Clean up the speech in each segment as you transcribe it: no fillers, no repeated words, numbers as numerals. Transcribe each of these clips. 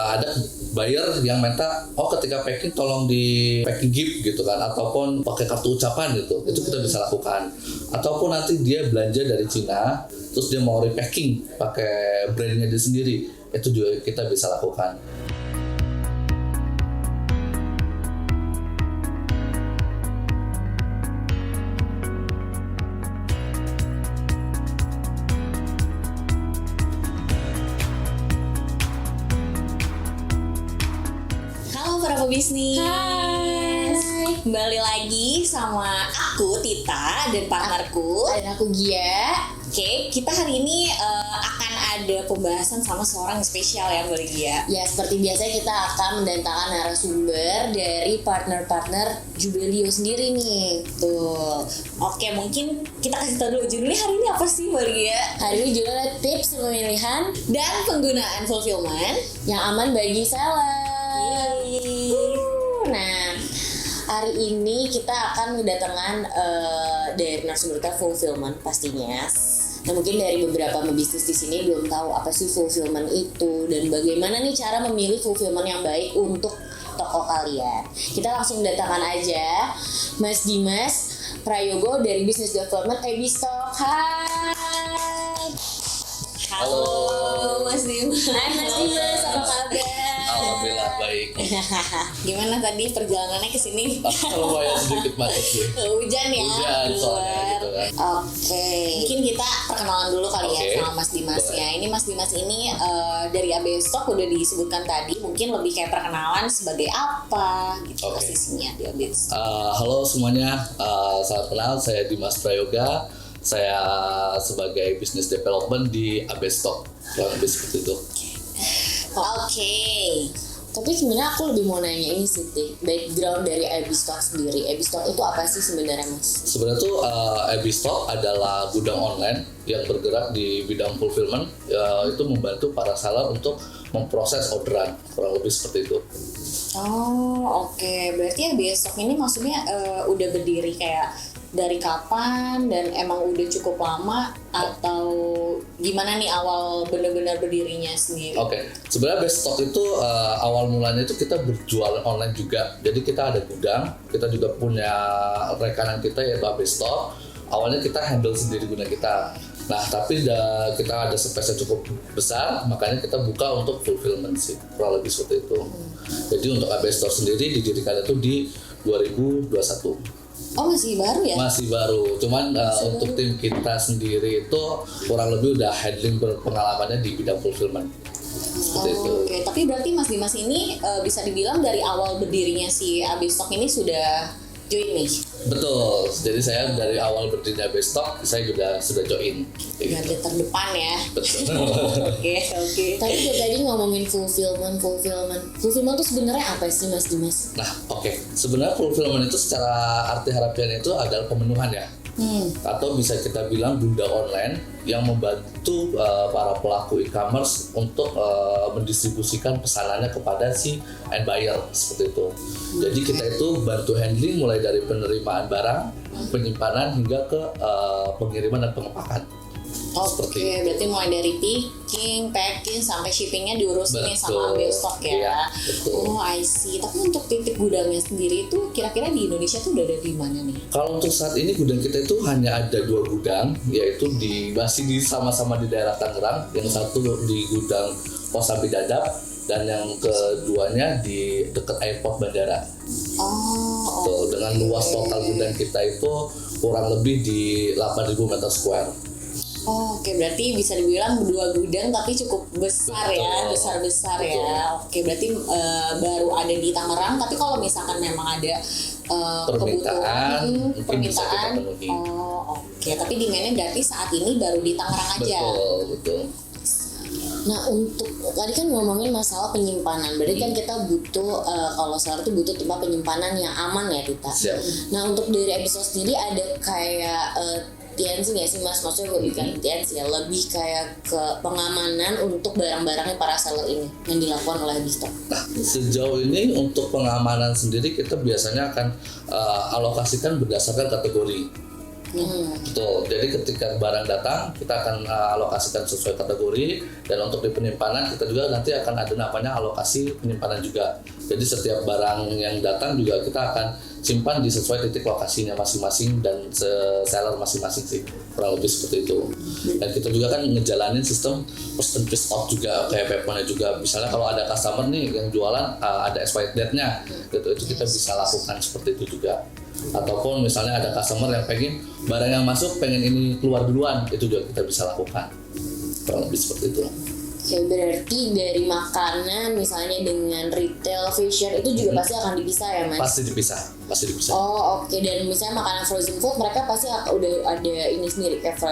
ada buyer yang minta ketika packing tolong di packing gift gitu kan, ataupun pakai kartu ucapan gitu, itu kita bisa lakukan. Ataupun nanti dia belanja dari Cina terus dia mau repacking pakai brandnya dia sendiri, itu juga kita bisa lakukan. Bisnis. Hai. Kembali lagi sama aku Tita dan partnerku Dan aku Gia. Oke, kita hari ini akan ada pembahasan sama seorang yang spesial ya Mbak Gia. Ya, seperti biasa kita akan mendatangkan narasumber dari partner-partner Jubelio sendiri nih. Tuh. Oke, mungkin kita kasih tahu dulu judulnya hari ini apa sih Mbak Gia? Hari ini juga ada tips pemilihan Dan penggunaan fulfillment yang aman bagi seller. Nah, hari ini kita akan mendatangkan dari narasumber kita fulfillment pastinya. Nah, mungkin dari beberapa pebisnis di sini belum tahu apa sih fulfillment itu dan bagaimana nih cara memilih fulfillment yang baik untuk toko kalian. Kita langsung datangkan aja Mas Dimas Prayogo dari Business Development Ebistock. Hai. Halo Mas Dimas. Hai Mas Dimas, apa kabar? Alhamdulillah baik. Gimana tadi perjalanannya ke sini? Lumayan sedikit macet sih. Hujan ya. Hujan soalnya gitu kan. Oke. Mungkin kita perkenalan dulu kali ya sama Mas Dimas ya. Ini Mas Dimas ini dari Abestock udah disebutkan tadi. Mungkin lebih kayak perkenalan sebagai apa gitu posisinya di Abestock. Halo semuanya, salam kenal. Saya Dimas Prayoga. Saya sebagai Business Development di Abestock. Kurang lebih seperti itu. Oke. Tapi sebenarnya aku lebih mau nanya ini sih, background dari Ebistock sendiri. Ebistock itu apa sih sebenarnya, Mas? Sebenarnya tuh Ebistock adalah gudang online yang bergerak di bidang fulfillment, itu membantu para seller untuk memproses orderan, kurang lebih seperti itu. Oh, oke. Berarti Ebistock ini maksudnya udah berdiri kayak dari kapan dan emang udah cukup lama atau gimana nih awal benar-benar berdirinya sendiri? Oke, sebenarnya Abestock itu awal mulanya itu kita berjualan online juga. Jadi kita ada gudang, kita juga punya rekanan kita yaitu Abestock. Awalnya kita handle sendiri gudang kita. Nah, tapi kita ada space yang cukup besar, makanya kita buka untuk fulfillment sih, kurang lebih seperti itu. Jadi untuk Abestock sendiri didirikan itu di 2021. Oh, masih baru ya? Masih baru, cuman untuk tim kita sendiri itu kurang lebih udah handling pengalamannya di bidang fulfillment. Seperti itu. Oke, tapi berarti Mas Dimas ini bisa dibilang dari awal berdirinya si Abestock ini sudah join nih? Betul, jadi saya dari awal berdirinya Abestock, saya juga sudah join. Garda terdepan ya? Betul. Oke. Tapi tadi ngomongin fulfillment itu sebenarnya apa sih, Mas Dimas? Nah, sebenarnya fulfillment itu secara arti harafiahnya itu adalah pemenuhan ya. Atau bisa kita bilang gudang online yang membantu para pelaku e-commerce untuk mendistribusikan pesanannya kepada si end buyer seperti itu. Jadi kita itu bantu handling mulai dari penerimaan barang, penyimpanan hingga ke pengiriman dan pengepakan. Oke, berarti mulai dari packing sampai shippingnya diurus nih sama Abestock ya. Iya, betul. Oh, I see. Tapi untuk titik gudangnya sendiri itu kira-kira di Indonesia tuh udah ada di mana nih? Kalau untuk saat ini gudang kita itu hanya ada 2 gudang, yaitu masih sama-sama di daerah Tangerang. Yang satu di gudang Pos Sambi Dadap dan yang keduanya di dekat airport bandara. Oh, dengan luas total gudang kita itu kurang lebih di 8.000 meter square. Oh, oke, berarti bisa dibilang 2 gudang tapi cukup besar. Betul. Ya, besar ya. Oke, berarti baru ada di Tangerang, tapi kalau misalkan memang ada permintaan, mungkin bisa kita penuhi. Oh, oke. Tapi demand-nya berarti saat ini baru di Tangerang aja. Betul. Nah, untuk tadi kan ngomongin masalah penyimpanan, berarti kan kita butuh kalau seller tuh butuh tempat penyimpanan yang aman ya, Tita. Siap. Nah, untuk dari Ebistock sendiri ada kayak TNC nggak sih, Mas? Maksudnya gue bukan TNC ya, lebih kayak ke pengamanan untuk barang-barangnya para seller ini yang dilakukan oleh Ebistock. Nah, sejauh ini untuk pengamanan sendiri kita biasanya akan alokasikan berdasarkan kategori. Betul. Jadi ketika barang datang, kita akan alokasikan sesuai kategori, dan untuk di penyimpanan kita juga nanti akan ada namanya alokasi penyimpanan juga. Jadi setiap barang yang datang juga kita akan simpan di sesuai titik lokasinya masing-masing dan seller masing-masing sih, kurang lebih seperti itu. Dan kita juga kan ngejalanin sistem first piece out juga kayak Pepone juga. Misalnya kalau ada customer nih yang jualan ada expired date-nya, gitu, itu kita bisa lakukan seperti itu juga. Ataupun misalnya ada customer yang pengen barang yang masuk pengen ini keluar duluan, itu juga kita bisa lakukan, kurang lebih seperti itu. Oke, berarti dari makanan misalnya dengan retail, fashion itu juga pasti akan dipisah ya Mas? Pasti dipisah. Oh oke. Dan misalnya makanan frozen food mereka pasti udah ada ini sendiri kayak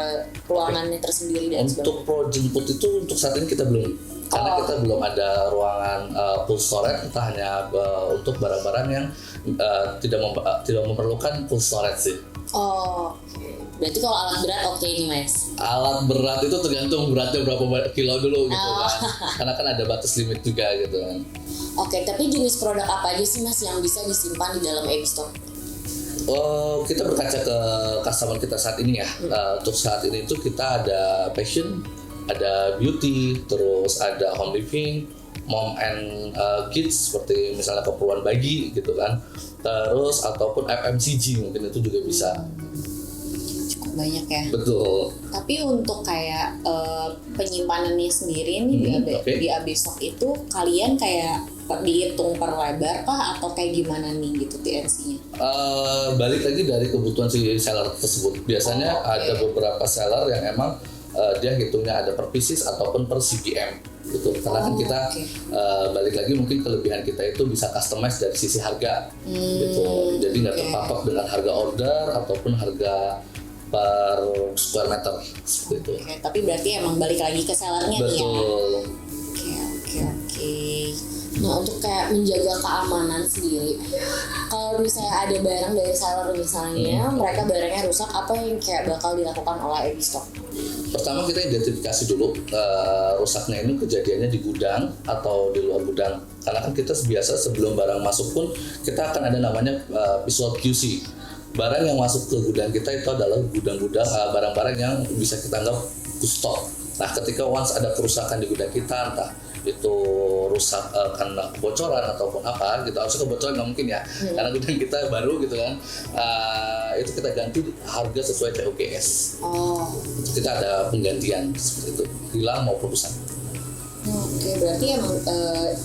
ruangannya tersendiri dan sebagainya. Untuk frozen food itu untuk saat ini kita belum, karena kita belum ada ruangan full storage. Kita hanya untuk barang-barang yang tidak memerlukan full storage sih. Oh, berarti kalau alat berat oke nih Mas? Alat berat itu tergantung beratnya berapa kilo dulu gitu kan. Karena kan ada batas limit juga gitu kan. Oke, tapi jenis produk apa aja sih Mas yang bisa disimpan di dalam Ebistore? Oh, kita berkaca ke customer kita saat ini ya. Untuk saat ini itu kita ada fashion, ada beauty, terus ada home living, mom and kids seperti misalnya keperluan bayi gitu kan. Terus ataupun FMCG mungkin itu juga bisa. Cukup banyak ya. Betul. Tapi untuk kayak penyimpanannya sendiri nih di Abisok itu kalian kayak dihitung per lebar kah atau kayak gimana nih gitu TNC-nya? Balik lagi dari kebutuhan si seller tersebut. Biasanya ada beberapa seller yang emang dia hitungnya ada per pieces ataupun per CPM gitu. Karena kan kita balik lagi mungkin kelebihan kita itu bisa customize dari sisi harga gitu. Jadi nggak terpatok dengan harga order ataupun harga per square meter seperti itu. Tapi berarti emang balik lagi ke sellernya nih ya. Betul. Oke. Nah untuk kayak menjaga keamanan sendiri, kalau misalnya ada barang dari seller misalnya, mereka barangnya rusak, apa yang kayak bakal dilakukan oleh Ebistore? Pertama kita identifikasi dulu rusaknya ini kejadiannya di gudang atau di luar gudang. Karena kan kita biasa sebelum barang masuk pun kita akan ada namanya visual QC. Barang yang masuk ke gudang kita itu adalah gudang-gudang barang-barang yang bisa kita anggap stok. Nah ketika once ada kerusakan di gudang kita, entah itu rusak karena kebocoran ataupun apa gitu, harusnya kebocoran nggak mungkin ya, karena gudang kita baru gitu kan, itu kita ganti harga sesuai COGS. Kita ada penggantian seperti itu, hilang maupun rusak. Oke, berarti emang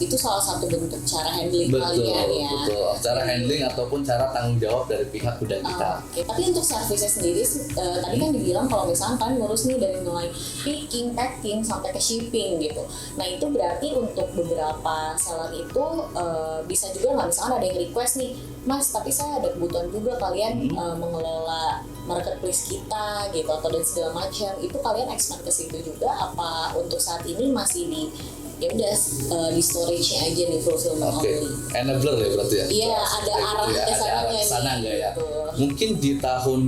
itu salah satu bentuk cara handling kalian ya. Betul, cara handling ataupun cara tanggung jawab dari pihak gudang kita. Oke, tapi untuk servisnya sendiri tadi kan dibilang kalau misalnya kan ngurus nih dari mulai picking, packing sampai ke shipping gitu. Nah itu berarti untuk beberapa seller itu bisa juga nggak, misalnya ada yang request nih, Mas tapi saya ada kebutuhan juga kalian mengelola marketplace kita gitu atau dan segala macam, itu kalian expand ke situ juga apa untuk saat ini masih di ya udah di storage-nya aja nih fulfillment only? Enabler ya berarti ya? Iya, ada arah ke sana nggak ya? Mungkin di tahun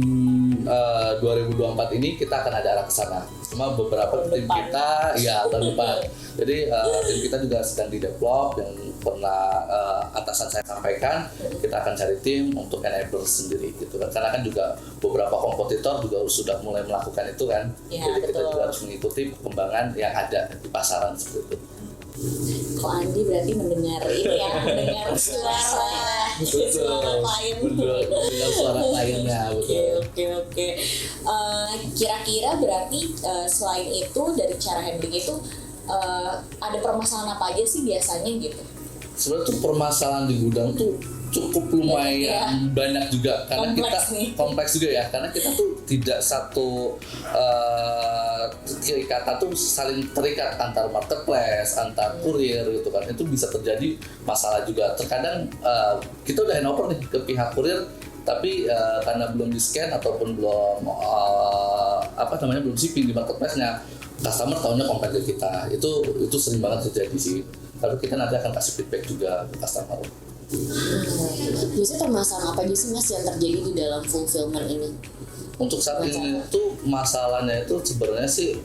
2024 ini kita akan ada arah ke sana. Cuma beberapa tim kita ya tahun depan. Jadi tim kita juga sedang di-develop, yang pernah atasan saya sampaikan, kita akan cari tim untuk enabler sendiri gitu kan. Karena kan juga beberapa kompetitor juga sudah mulai melakukan itu kan. Ya, jadi kita juga harus mengikuti perkembangan yang ada di pasaran seperti itu. Kok Andi berarti mendengar ini ya, mendengar suara klien. Mendengar suara kliennya, betul. Oke. Kira-kira berarti selain itu dari cara handling itu ada permasalahan apa aja sih biasanya gitu? Sebenarnya tuh permasalahan di gudang tuh cukup lumayan banyak juga, karena kompleks juga ya, karena kita tuh tidak satu keikatan tuh saling terikat antar marketplace, antar kurir gitu kan, itu bisa terjadi masalah juga. Terkadang kita udah hand over nih ke pihak kurir, tapi karena belum di scan ataupun belum belum shipping di marketplace-nya, customer tahunya komplain ke kita. Itu sering banget terjadi sih. Tapi kita nanti akan kasih feedback juga ke customer. Biasanya permasalahan apa aja sih Mas yang terjadi di dalam fulfillment ini? Untuk saat ini itu masalahnya itu sebenarnya sih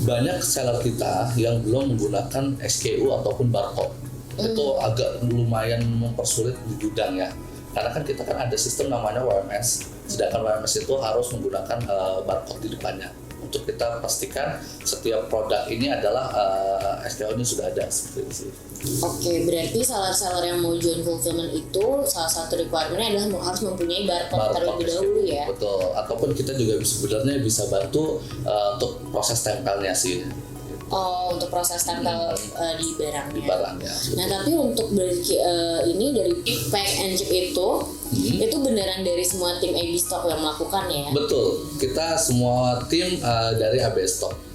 banyak seller kita yang belum menggunakan SKU ataupun barcode. Itu agak lumayan mempersulit di gudang ya. Karena kan kita kan ada sistem namanya WMS, sedangkan WMS itu harus menggunakan barcode di depannya untuk kita pastikan setiap produk ini adalah SKU-nya sudah ada seperti itu. Oke, berarti seller-seller yang mau join fulfillment itu salah satu requirement-nya adalah harus mempunyai barcode terlebih dahulu ya. Betul. Ataupun kita juga sebenarnya bisa bantu untuk proses tempelnya sih. Oh, untuk proses tempel di barangnya. Di barangnya. Nah, tapi untuk ini dari pick, pack, and ship itu beneran dari semua tim AB Stock yang melakukan ya? Betul. Kita semua tim dari AB Stock.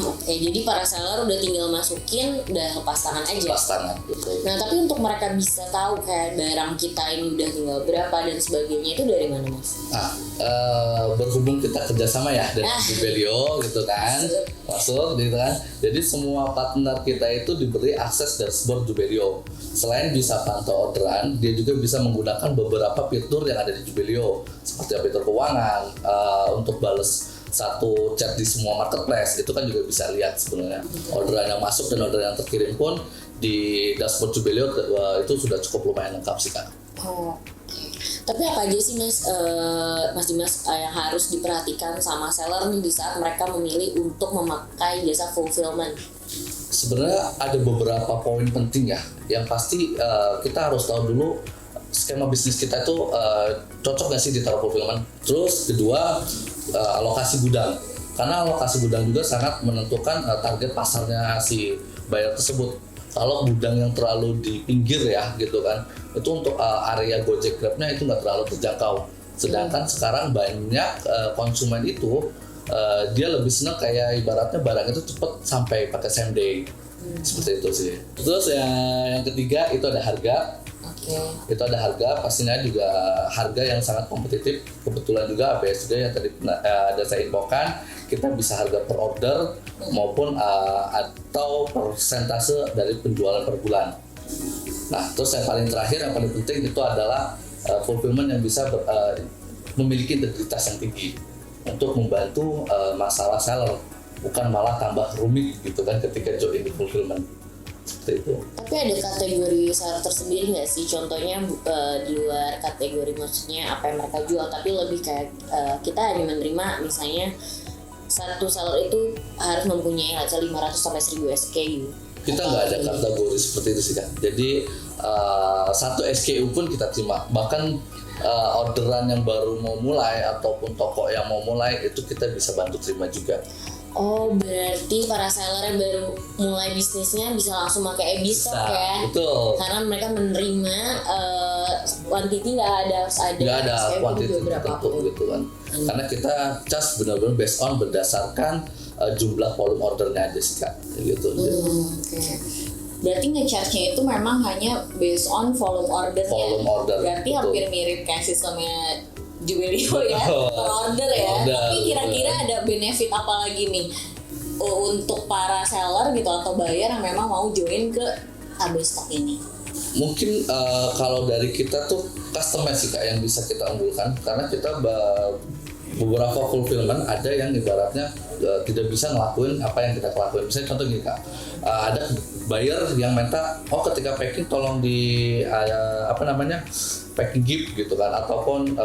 Oke. Jadi para seller udah tinggal masukin, udah lepas tangan aja. Lepas tangan, betul. Nah, tapi untuk mereka bisa tahu kayak barang kita ini udah tinggal berapa dan sebagainya itu dari mana, Mas? Berhubung kita kerjasama ya dengan Jubelio gitu kan, masuk gitu kan. Jadi semua partner kita itu diberi akses dashboard Jubelio. Selain bisa pantau orderan, dia juga bisa menggunakan beberapa fitur yang ada di Jubelio, seperti fitur keuangan, untuk bales satu chat di semua marketplace. Itu kan juga bisa lihat sebenarnya orderan yang masuk dan orderan yang terkirim pun di dashboard Jubelio itu sudah cukup lumayan lengkap sih Kak. Oh, tapi apa aja sih Mas Dimas yang harus diperhatikan sama seller nih di saat mereka memilih untuk memakai jasa fulfillment? Sebenarnya ada beberapa poin penting ya. Yang pasti kita harus tahu dulu skema bisnis kita itu cocok nggak sih ditaruh fulfillment. Terus kedua, alokasi gudang. Karena alokasi gudang juga sangat menentukan target pasarnya si buyer tersebut. Kalau gudang yang terlalu di pinggir ya gitu kan, itu untuk area Gojek Grab-nya itu nggak terlalu terjangkau. Sedangkan sekarang banyak konsumen itu dia lebih senang kayak ibaratnya barang itu cepat sampai pakai same day. Seperti itu sih. Terus yang ketiga itu ada harga. Itu ada harga, pastinya juga harga yang sangat kompetitif. Kebetulan juga ABS juga yang tadi ada saya infokan, kita bisa harga per order maupun atau persentase dari penjualan per bulan. Nah, terus yang paling terakhir, yang paling penting itu adalah fulfillment yang bisa memiliki integritas yang tinggi untuk membantu masalah seller, bukan malah tambah rumit gitu kan ketika join di fulfillment. Seperti itu. Tapi ada kategori seller tersendiri nggak sih? Contohnya di luar kategori maksudnya apa yang mereka jual, tapi lebih kayak kita hanya menerima misalnya satu seller itu harus mempunyai 500 sampai 1000 SKU. Kita nggak ada kategori seperti itu sih Kak. Jadi satu SKU pun kita terima. Bahkan orderan yang baru mau mulai ataupun toko yang mau mulai itu kita bisa bantu terima juga. Oh, berarti para seller yang baru mulai bisnisnya bisa langsung pakai AB Stock ya? Betul. Karena mereka menerima quantity nggak ada harus ada. Nggak ada quantity tertentu gitu kan. Karena kita just benar-benar based on berdasarkan jumlah volume ordernya aja sih Kak. Gitu. Okay. Berarti nge-charge-nya itu memang hanya based on volume ordernya. Volume order. Berarti betul. hampir mirip kayak sistemnya Jubelio ya, per order ya. Tapi kira-kira ada benefit apa lagi nih untuk para seller gitu atau buyer yang memang mau join ke AB Stock ini? Mungkin kalau dari kita tuh customer sih Kak yang bisa kita unggulkan, karena kita beberapa fulfillment ada yang ibaratnya tidak bisa ngelakuin apa yang kita lakuin. Misalnya contoh gini Kak, ada buyer yang minta ketika packing tolong di packing gift gitu kan, ataupun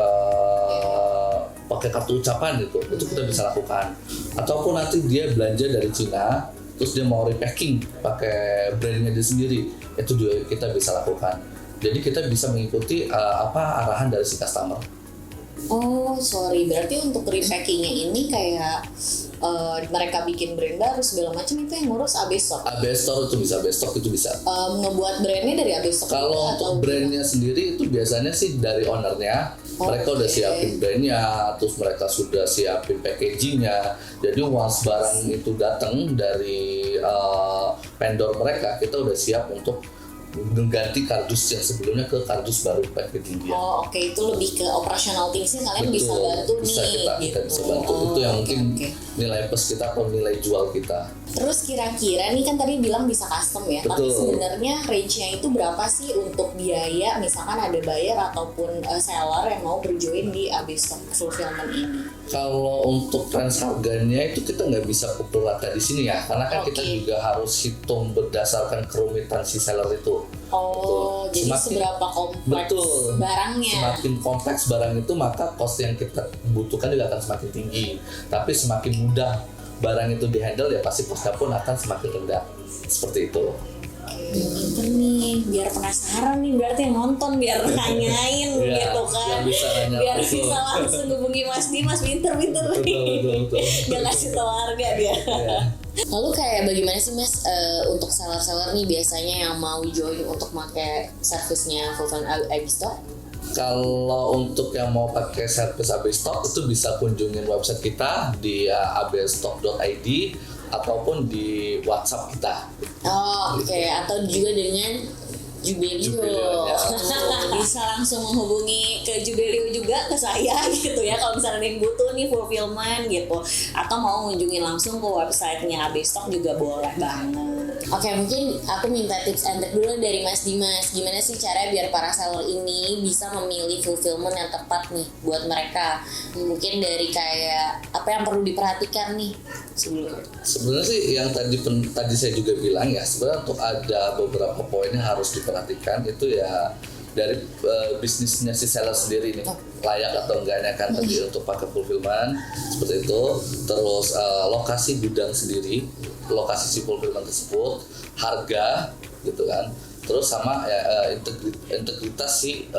pakai kartu ucapan gitu, itu kita bisa lakukan. Ataupun nanti dia belanja dari Cina terus dia mau repacking pakai brandnya dia sendiri, itu juga kita bisa lakukan. Jadi kita bisa mengikuti arahan dari si customer. Oh sorry, berarti untuk repackingnya ini kayak mereka bikin brand baru segala macam itu yang ngurus AB Stock. AB Store itu bisa, AB Stock itu bisa. Ngebuat brandnya dari AB Stock. Kalau untuk brandnya sendiri itu biasanya sih dari ownernya. Mereka udah siapin brandnya, terus mereka sudah siapin packagingnya. Jadi once barang itu datang dari vendor mereka, kita udah siap untuk mengganti kardus yang sebelumnya ke kardus baru packaging dia. Oh oke, itu lebih ke operational things kalian bisa bantu bisa nih. Kita bisa bantu. Itu yang mungkin nilai plus kita atau nilai jual kita. Terus kira-kira nih kan tadi bilang bisa custom ya, Betul. tapi sebenarnya range-nya itu berapa sih untuk biaya misalkan ada buyer ataupun seller yang mau berjoin di AB Stock fulfillment ini? Kalau untuk range harganya itu kita nggak bisa pukul rata di sini ya, karena kan kita juga harus hitung berdasarkan kerumitan si seller itu. Oh, jadi seberapa kompleks betul, barangnya. Semakin kompleks barang itu, maka cost yang kita butuhkan juga akan semakin tinggi. Tapi semakin mudah barang itu dihandle, ya pasti costnya pun akan semakin rendah. Seperti itu. Pinter nih, biar penasaran nih, berarti yang nonton biar nanyain gitu kan, biar bisa langsung hubungi Mas Dimas. Pinter nih, betul. Gak kasih tau harga dia. Lalu kayak bagaimana sih Mas untuk seller-seller nih biasanya yang mau join untuk pakai servisnya Fulfillment Abstock? Kalau untuk yang mau pakai servis Abstock itu bisa kunjungin website kita di abstock.id ataupun di WhatsApp kita. Oh, oke. Atau juga dengan Jubelio. Ya. Bisa langsung menghubungi ke Jubelio juga, ke saya gitu ya, kalau misalnya ada yang butuh nih fulfillment gitu, atau mau mengunjungi langsung ke websitenya Abstock juga boleh banget. Oke, mungkin aku minta tips and trick dulu dari Mas Dimas. Gimana sih cara biar para seller ini bisa memilih fulfillment yang tepat nih buat mereka? Mungkin dari kayak apa yang perlu diperhatikan nih sebelumnya? Sebenarnya sih yang tadi saya juga bilang ya, sebenarnya untuk ada beberapa poin yang harus diperhatikan itu ya dari bisnisnya si seller sendiri nih, layak atau enggaknya kan tadi untuk pakai fulfillment seperti itu. Terus lokasi gudang sendiri, lokasi si fulfillment tersebut, harga gitu kan. Terus sama ya, integritas si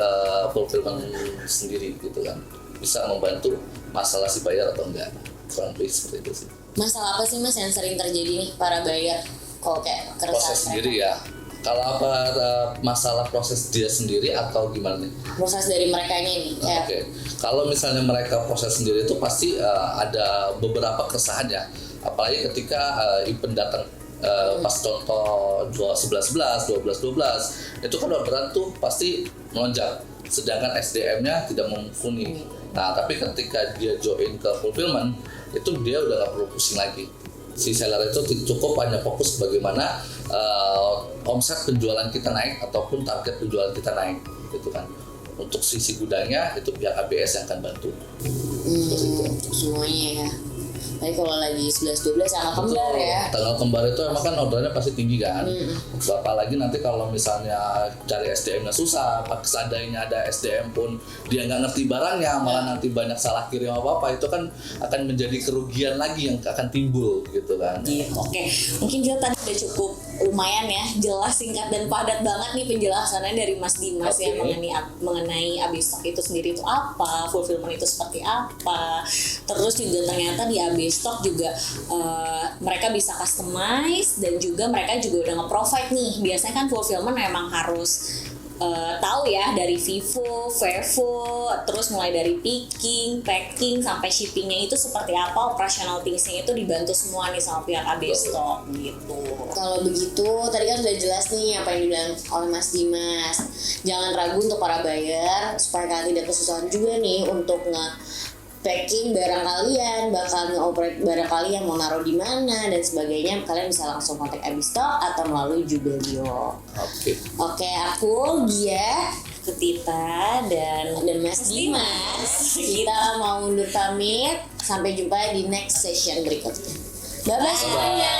fulfillment sendiri gitu kan, bisa membantu masalah si bayar atau enggak, kurang lebih seperti itu sih. Masalah apa sih Mas yang sering terjadi nih para buyer kalau kayak keresahan Proses sendiri ya. Kalau apa masalah proses dia sendiri atau gimana nih? Proses dari merekanya nih. Oke. Kalau misalnya mereka proses sendiri itu pasti ada beberapa keresahan ya. Apalagi ketika event datang pas contoh 11-11, 12-12 itu kan orderan tuh pasti melonjak. Sedangkan SDM-nya tidak mumpuni. Nah, tapi ketika dia join ke fulfillment itu dia udah nggak perlu pusing lagi. Si seller itu cukup hanya fokus bagaimana omset penjualan kita naik ataupun target penjualan kita naik gitu kan. Untuk sisi gudangnya itu pihak ABS yang akan bantu. Semuanya ya. Tapi kalau lagi 11-12 tanggal kembar ya. Tanggal kembar itu emang kan ordernya pasti tinggi kan. Apalagi nanti kalau misalnya cari SDM-nya susah, seandainya ada SDM pun dia nggak ngerti barangnya, malah nanti banyak salah kirim apa-apa, itu kan akan menjadi kerugian lagi yang akan timbul gitu kan. Oke, mungkin kita tadi udah cukup lumayan ya, jelas, singkat dan padat banget nih penjelasannya dari Mas Dimas yang mengenai Abstock itu sendiri itu apa, fulfillment itu seperti apa. Terus juga ternyata di Abstock juga mereka bisa customize dan juga mereka juga udah nge-provide nih. Biasanya kan fulfillment memang harus tahu ya dari Vivo, Vevo, terus mulai dari picking, packing sampai shippingnya itu seperti apa, operational thingsnya itu dibantu semua nih sama pihak Abstock gitu. Kalau begitu tadi kan sudah jelas nih apa yang dibilang oleh Mas Dimas. Jangan ragu untuk para buyer supaya kalian tidak kesusahan juga nih untuk packing barang kalian, bakal nge-operate barang kalian mau naruh di mana dan sebagainya. Kalian bisa langsung kontak Abstock atau melalui Jubelio. Oke, aku Gia, Ketita dan Mas Dimas. Kita mau undur pamit. Sampai jumpa di next session berikutnya. Bye bye semuanya.